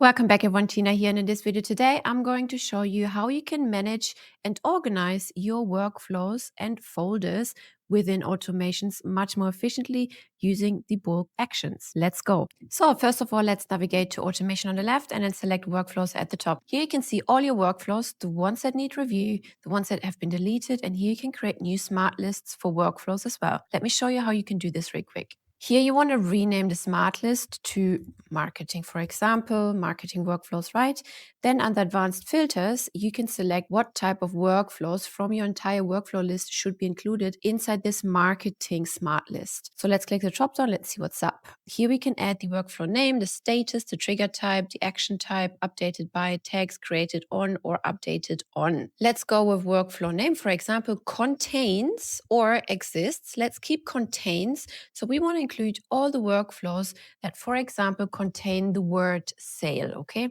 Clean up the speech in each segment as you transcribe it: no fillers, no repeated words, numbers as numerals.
Welcome back everyone, Tina here, and in this video today I'm going to show you how you can manage and organize your workflows and folders within automations much more efficiently using the bulk actions. Let's go. So first of all, let's navigate to automation on the left and then select workflows at the top. Here you can see all your workflows, the ones that need review, the ones that have been deleted, and here you can create new smart lists for workflows as well. Let me show you how you can do this real quick. Here you want to rename the smart list to marketing, for example, marketing workflows, right? Then under advanced filters, you can select what type of workflows from your entire workflow list should be included inside this marketing smart list. So let's click the drop down. Let's see what's up. Here we can add the workflow name, the status, the trigger type, the action type, updated by, tags created on or updated on. Let's go with workflow name, for example, contains or exists. Let's keep contains. So we want to include all the workflows that, for example, contain the word sale, okay?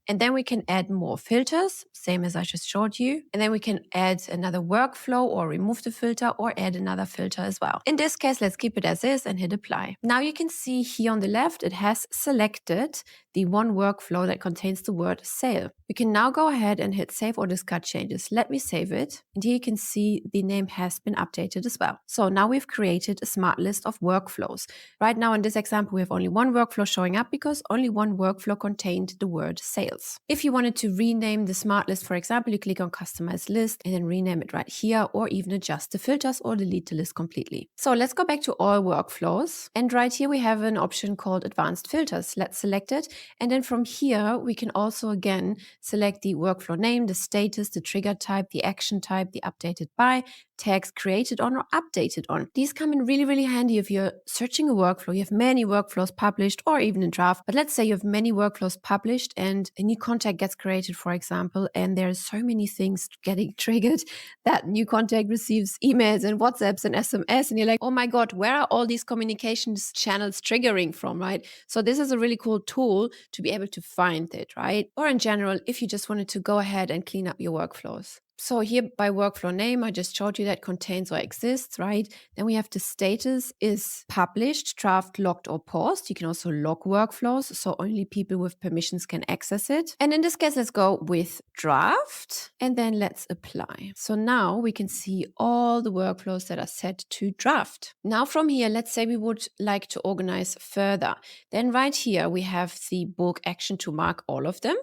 And then we can add more filters, same as I just showed you. And then we can add another workflow or remove the filter or add another filter as well. In this case, let's keep it as is and hit apply. Now you can see here on the left, it has selected the one workflow that contains the word sale. We can now go ahead and hit save or discard changes. Let me save it. And here you can see the name has been updated as well. So now we've created a smart list of workflows. Right now in this example, we have only one workflow showing up because only one workflow contained the word sales. If you wanted to rename the smart list, for example, you click on customize list and then rename it right here, or even adjust the filters or delete the list completely. So let's go back to all workflows. And right here we have an option called advanced filters. Let's select it. And then from here, we can also again select the workflow name, the status, the trigger type, the action type, the updated by, tags created on or updated on. These come in really, really handy if you're searching a workflow. You have many workflows published or even in draft, but let's say you have many workflows published and a new contact gets created, for example, and there's so many things getting triggered that new contact receives emails and WhatsApps and SMS, and you're like, oh my God, where are all these communications channels triggering from, right? So this is a really cool tool to be able to find it, right? Or in general, if you just wanted to go ahead and clean up your workflows. So here by workflow name, I just showed you that contains or exists, right? Then we have the status is published, draft, locked, or paused. You can also lock workflows, so only people with permissions can access it. And in this case, let's go with draft, and then let's apply. So now we can see all the workflows that are set to draft. Now from here, let's say we would like to organize further. Then right here, we have the bulk action to mark all of them.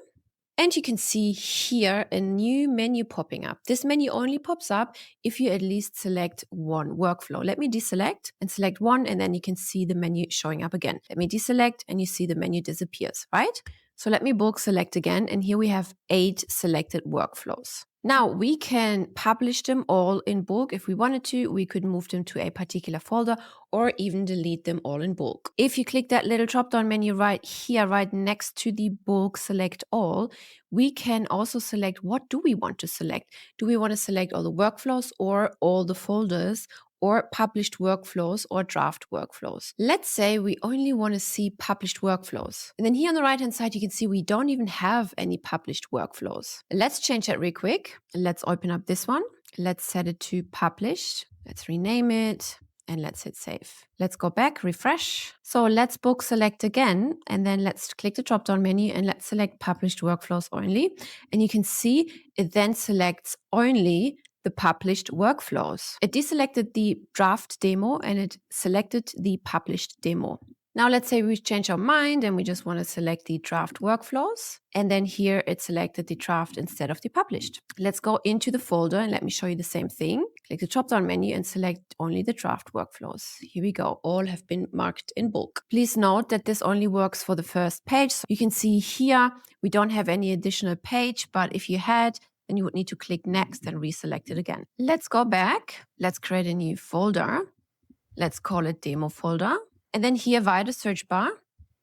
And you can see here a new menu popping up. This menu only pops up if you at least select one workflow. Let me deselect and select one, and then you can see the menu showing up again. Let me deselect and you see the menu disappears, right? So let me bulk select again, and here we have 8 selected workflows. Now we can publish them all in bulk. If we wanted to, we could move them to a particular folder or even delete them all in bulk. If you click that little drop-down menu right here, right next to the bulk select all, we can also select what do we want to select. Do we want to select all the workflows or all the folders, or published workflows or draft workflows? Let's say we only want to see published workflows. And then here on the right hand side, you can see we don't even have any published workflows. Let's change that real quick. Let's open up this one. Let's set it to published. Let's rename it. And let's hit save. Let's go back, refresh. So let's bulk select again, and then let's click the drop-down menu and let's select published workflows only. And you can see it then selects only the published workflows. It deselected the draft demo and it selected the published demo. Now let's say we change our mind and we just want to select the draft workflows. And then here it selected the draft instead of the published. Let's go into the folder and let me show you the same thing. Click the drop-down menu and select only the draft workflows. Here we go. All have been marked in bulk. Please note that this only works for the first page. So you can see here, we don't have any additional page, but if you had, then you would need to click next and reselect it again. Let's go back. Let's create a new folder. Let's call it demo folder. And then here via the search bar,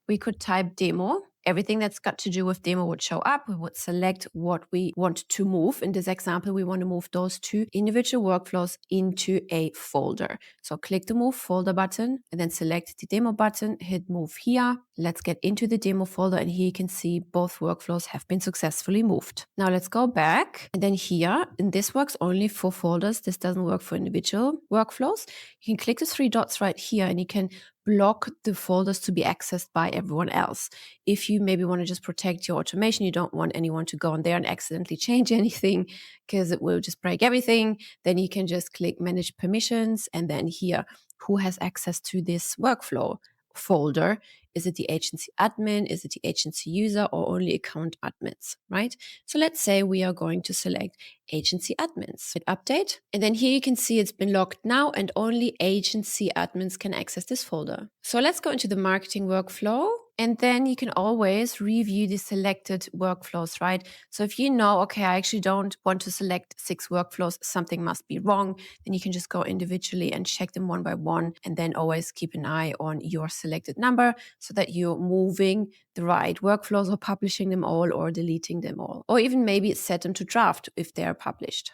we could type demo. Everything that's got to do with demo would show up. We would select what we want to move. In this example, we want to move those 2 individual workflows into a folder. So click the move folder button and then select the demo button, hit move here. Let's get into the demo folder, and here you can see both workflows have been successfully moved. Now let's go back, and then here, and this works only for folders. This doesn't work for individual workflows. You can click the 3 dots right here and you can block the folders to be accessed by everyone else. If you maybe want to just protect your automation, you don't want anyone to go on there and accidentally change anything because it will just break everything, then you can just click Manage Permissions and then here, who has access to this workflow folder? Is it the agency admin? Is it the agency user or only account admins, right? So let's say we are going to select agency admins. Hit update. And then here you can see it's been locked now and only agency admins can access this folder. So let's go into the marketing workflow. And then you can always review the selected workflows, right? So if you know, okay, I actually don't want to select 6 workflows, something must be wrong, then you can just go individually and check them one by one and then always keep an eye on your selected number so that you're moving the right workflows or publishing them all or deleting them all. Or even maybe set them to draft if they are published.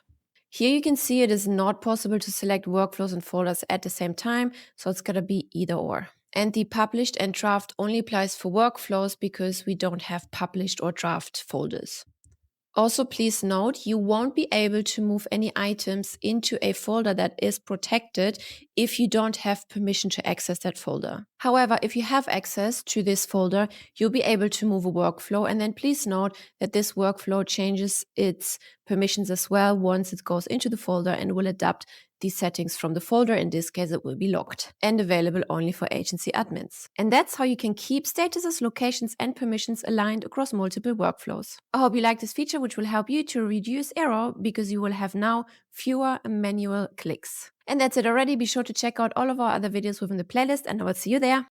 Here you can see it is not possible to select workflows and folders at the same time, so it's going to be either or. And the published and draft only applies for workflows because we don't have published or draft folders. Also, please note, you won't be able to move any items into a folder that is protected if you don't have permission to access that folder. However, if you have access to this folder, you'll be able to move a workflow. And then please note that this workflow changes its permissions as well once it goes into the folder and will adapt these settings from the folder. In this case, it will be locked and available only for agency admins. And that's how you can keep statuses, locations, and permissions aligned across multiple workflows. I hope you like this feature, which will help you to reduce error because you will have now fewer manual clicks. And that's it already. Be sure to check out all of our other videos within the playlist, and I will see you there.